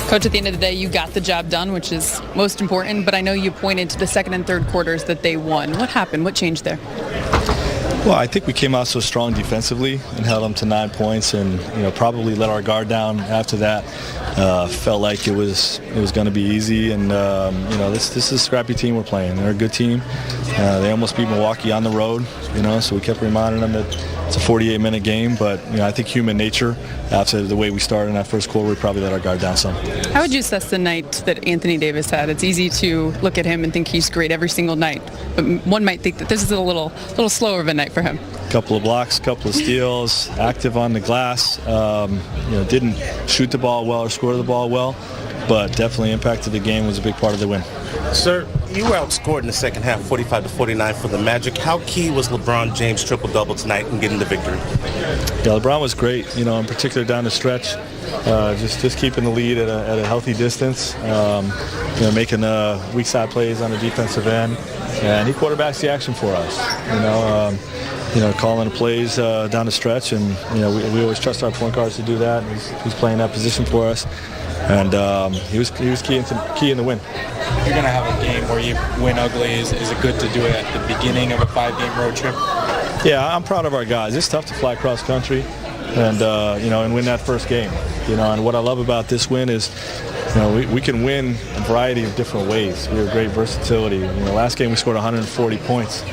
Coach, at the end of the day, you got the job done, which is most important, but I know you pointed to the second and third quarters that they won. What happened? What changed there? Well, I think we came out so strong defensively and held them to 9 points, and probably let our guard down after that. Felt like it was going to be easy, and this is a scrappy team we're playing. They're a good team. They almost beat Milwaukee on the road, so we kept reminding them that it's a 48-minute game. But I think human nature, after the way we started in that first quarter, we probably let our guard down some. How would you assess the night that Anthony Davis had? It's easy to look at him and think he's great every single night, but one might think that this is a little slower of a night for him. Couple of blocks, couple of steals, active on the glass. Didn't shoot the ball well or score the ball well, but definitely impacted the game, was a big part of the win. Sir, you were outscored in the second half, 45-49 for the Magic. How key was LeBron James' triple-double tonight in getting the victory? Yeah, LeBron was great, in particular down the stretch. Just keeping the lead at a healthy distance, making weak side plays on the defensive end, and he quarterbacks the action for us. Calling the plays down the stretch, and we always trust our point guards to do that. He's playing that position for us, and he was key in the win. You're going to have a game where you win ugly. Is it good to do it at the beginning of a 5-game road trip? Yeah, I'm proud of our guys. It's tough to fly cross country, and and win that first game. And what I love about this win is, we can win a variety of different ways. We have great versatility. Last game we scored 140 points.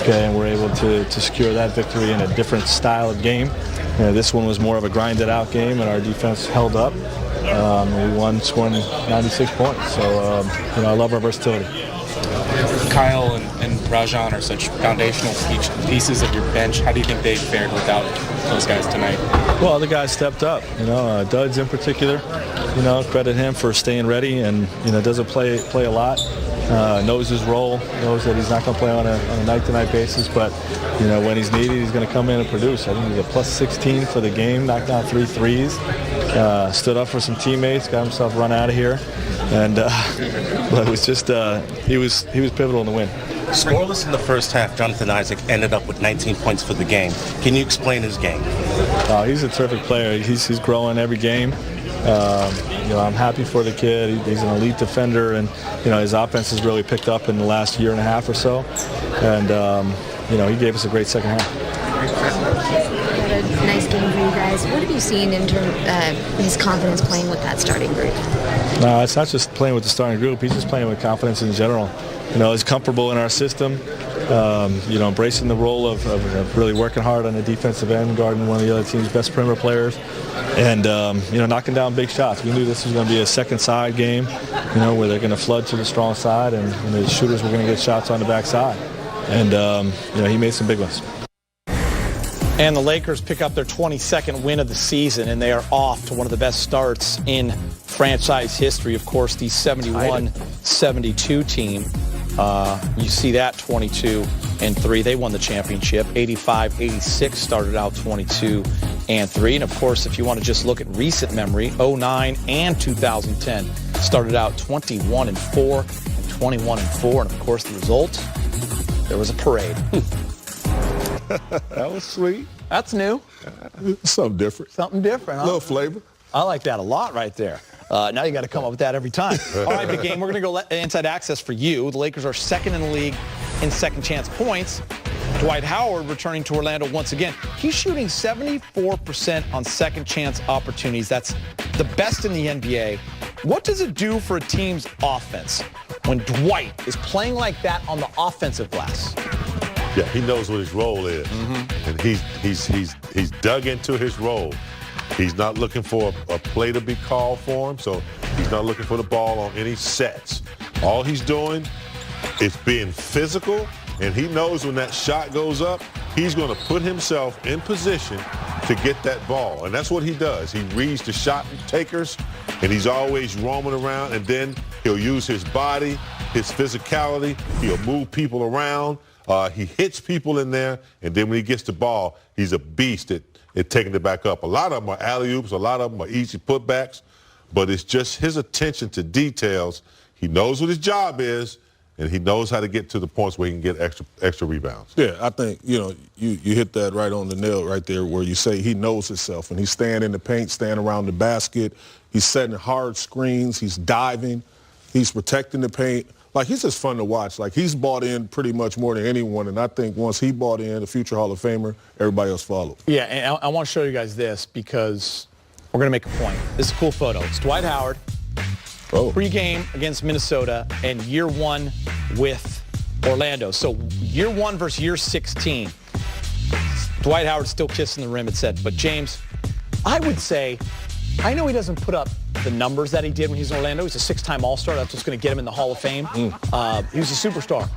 Okay, and we're able to secure that victory in a different style of game. This one was more of a grinded-out game, and our defense held up. We won, scoring 96 points. So, I love our versatility. Kyle and Rajon are such foundational pieces of your bench. How do you think they fared without those guys tonight? Well, the guys stepped up. Duds in particular. Credit him for staying ready, and doesn't play a lot. Knows his role, knows that he's not going to play on a night-to-night basis, but when he's needed, he's going to come in and produce. I think he's a plus 16 for the game, knocked down 3 threes, stood up for some teammates, got himself run out of here, and but it was just he was pivotal in the win. Scoreless in the first half, Jonathan Isaac ended up with 19 points for the game. Can you explain his game? He's a terrific player. He's growing every game. I'm happy for the kid. He's an elite defender, and his offense has really picked up in the last year and a half or so. And he gave us a great second half. What a nice game for you guys. What have you seen in terms of his confidence playing with that starting group? No, it's not just playing with the starting group. He's just playing with confidence in general. He's comfortable in our system. Embracing the role of really working hard on the defensive end, guarding one of the other team's best perimeter players, and knocking down big shots. We knew this was going to be a second side game, where they're going to flood to the strong side, and the shooters were going to get shots on the backside. And he made some big ones. And the Lakers pick up their 22nd win of the season, and they are off to one of the best starts in franchise history. Of course, the 71-72 team. You see that 22-3. They won the championship. 85-86 started out 22-3. And of course, if you want to just look at recent memory, 09 and 2010 started out 21-4 and 21-4. And of course, the result, there was a parade. That was sweet. That's new. Something different. Something different, huh? A little flavor. I like that a lot right there. Now you got to come up with that every time. All right, big game. We're going to go inside access for you. The Lakers are second in the league in second chance points. Dwight Howard returning to Orlando once again. He's shooting 74% on second chance opportunities. That's the best in the NBA. What does it do for a team's offense when Dwight is playing like that on the offensive glass? Yeah, he knows what his role is, and he's dug into his role. He's not looking for a play to be called for him, so he's not looking for the ball on any sets. All he's doing is being physical, and he knows when that shot goes up, he's going to put himself in position to get that ball, and that's what he does. He reads the shot takers, and he's always roaming around, and then he'll use his body, his physicality. He'll move people around. He hits people in there, and then when he gets the ball, he's a beast at taking it back up. A lot of them are alley-oops, a lot of them are easy putbacks, but it's just his attention to details. He knows what his job is, and he knows how to get to the points where he can get extra rebounds. Yeah, I think, you hit that right on the nail right there where you say he knows himself, and he's staying in the paint, staying around the basket. He's setting hard screens. He's diving. He's protecting the paint. Like, he's just fun to watch. Like, he's bought in pretty much more than anyone, and I think once he bought in, the future Hall of Famer, everybody else followed. Yeah, and I want to show you guys this because we're going to make a point. This is a cool photo. It's Dwight Howard, pre-game against Minnesota, and year 1 with Orlando. So year 1 versus year 16. Dwight Howard still kissing the rim, it said. But, James, I would say, I know he doesn't put up the numbers that he did when he was in Orlando. He's a 6-time All-Star. That's what's going to get him in the Hall of Fame. He was a superstar.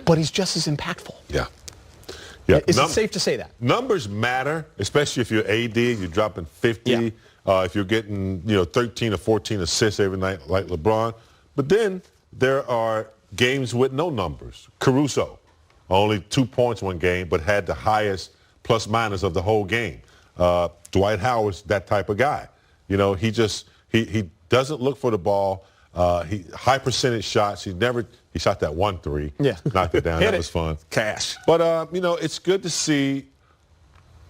But he's just as impactful. Yeah. Is it safe to say that? Numbers matter, especially if you're AD, you're dropping 50. Yeah. If you're getting 13 or 14 assists every night like LeBron. But then there are games with no numbers. Caruso, only 2 points one game, but had the highest plus-minus of the whole game. Dwight Howard's that type of guy. He doesn't look for the ball. High percentage shots. He shot that 1 3. Yeah. Knocked it down. That was fun. Cash. But, it's good to see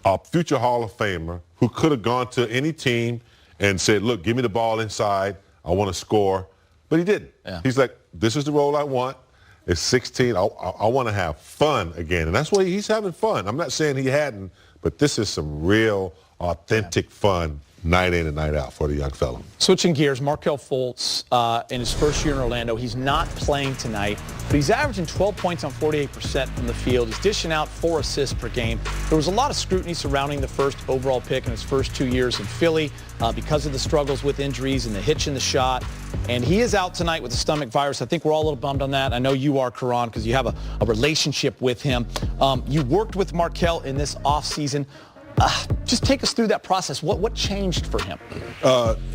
a future Hall of Famer who could have gone to any team and said, look, give me the ball inside. I want to score. But he didn't. Yeah. He's like, this is the role I want. It's 16. I want to have fun again. And that's why he's having fun. I'm not saying he hadn't, but this is some real authentic fun night in and night out for the young fella. Switching gears, Markelle Fultz in his first year in Orlando. He's not playing tonight, but he's averaging 12 points on 48% from the field. He's dishing out 4 assists per game. There was a lot of scrutiny surrounding the first overall pick in his first 2 years in Philly because of the struggles with injuries and the hitch in the shot. And he is out tonight with a stomach virus. I think we're all a little bummed on that. I know you are, Karan, because you have a relationship with him. You worked with Markelle in this offseason. Just take us through that process. What changed for him?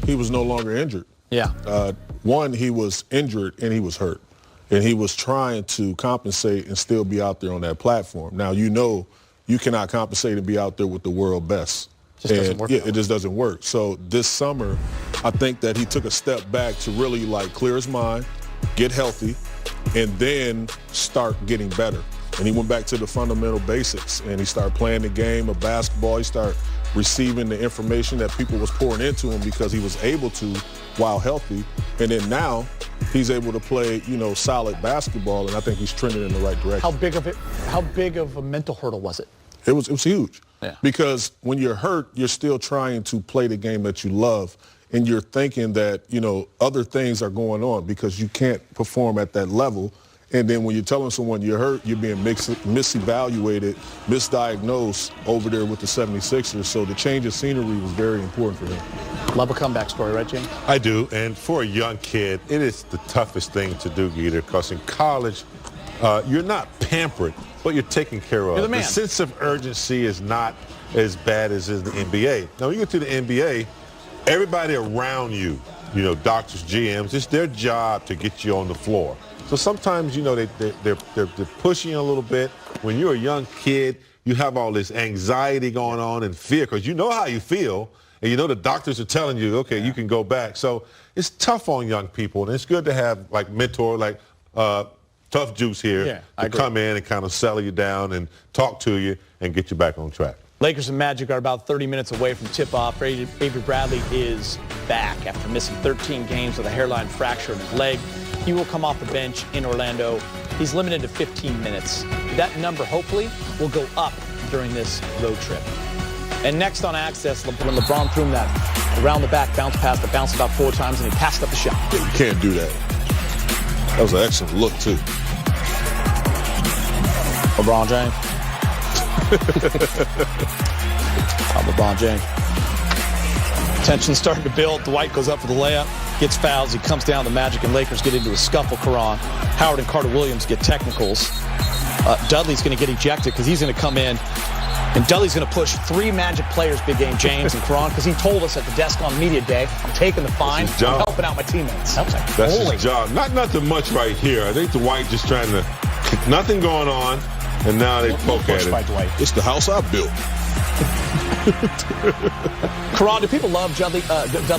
He was no longer injured. Yeah. One, he was injured and he was hurt. And he was trying to compensate and still be out there on that platform. Now, you cannot compensate and be out there with the world best. Doesn't work. Yeah, it just doesn't work. So this summer, I think that he took a step back to really clear his mind, get healthy, and then start getting better. And he went back to the fundamental basics, and he started playing the game of basketball. He started receiving the information that people was pouring into him because he was able to while healthy. And then now he's able to play, solid basketball, and I think he's trending in the right direction. How big of a mental hurdle was it? It was huge. Yeah. Because when you're hurt, you're still trying to play the game that you love, and you're thinking that, other things are going on because you can't perform at that level. And then when you're telling someone you're hurt, you're being misevaluated, misdiagnosed over there with the 76ers. So the change of scenery was very important for him. Love a comeback story, right, James? I do. And for a young kid, it is the toughest thing to do, Geeter, because in college, you're not pampered, but you're taken care of. You're the man. The sense of urgency is not as bad as in the NBA. Now, when you get to the NBA, everybody around you, doctors, GMs, it's their job to get you on the floor. So sometimes, they're pushing you a little bit. When you're a young kid, you have all this anxiety going on and fear because you know how you feel, and the doctors are telling you, okay, you can go back. So it's tough on young people, and it's good to have mentor Tough Juice here to come in and kind of settle you down and talk to you and get you back on track. Lakers and Magic are about 30 minutes away from tip-off. Avery Bradley is back after missing 13 games with a hairline fracture in his leg. He will come off the bench in Orlando. He's limited to 15 minutes. That number, hopefully, will go up during this road trip. And next on Access, when LeBron threw him that around the back bounce pass that bounced about 4 times, and he passed up the shot. You can't do that. That was an excellent look, too. LeBron James. LeBron James. Tension starting to build. Dwight goes up for the layup, gets fouls. He comes down. The Magic and Lakers get into a scuffle. Karan, Howard and Carter Williams get technicals. Dudley's going to get ejected because he's going to come in, and Dudley's going to push 3 Magic players, big game, James and Karan, because he told us at the desk on media day, I'm taking the fine. I'm helping out my teammates. That's his job. Nothing much right here. I think Dwight just trying to, nothing going on, and now they poke at it. It's the house I built. Karan, do people love Dudley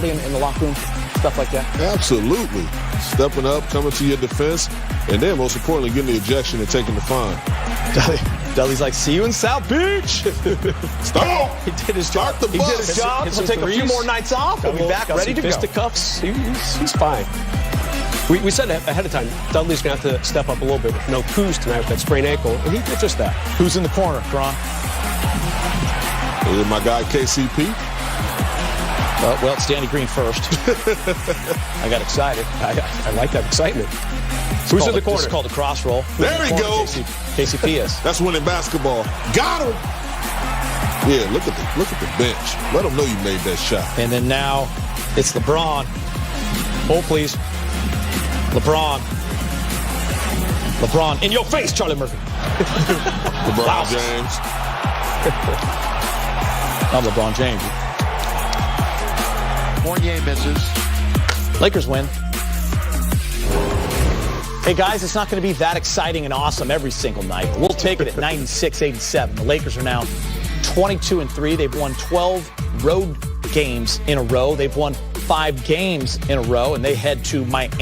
in the locker room, stuff like that? Absolutely. stepping up, coming to your defense, and then most importantly, getting the ejection and taking the fine. Dudley's like, see you in South Beach. Stop. He did his job. the He did bus. his job. He'll take a few more nights off. He'll be back ready to go. Fisticuffs. He's fine. We said ahead of time, Dudley's going to have to step up a little bit with no Kuz tonight with that sprained ankle, and he did just that. Who's in the corner, Gron? My guy KCP. Well, it's Danny Green first. I got excited. I like that excitement. Who's in the corner? It's called a cross roll. There he goes. KCP is. That's winning basketball. Got him. Yeah, look at the bench. Let him know you made that shot. And then now it's LeBron. Hold, please. LeBron. LeBron in your face, Charlie Murphy. LeBron Wow. James. I'm LeBron James. Fournier misses. Lakers win. Hey, guys, it's not going to be that exciting and awesome every single night. We'll take it at 96-87. The Lakers are now 22-3. They've won 12 road games in a row. They've won 5 games in a row, and they head to Miami.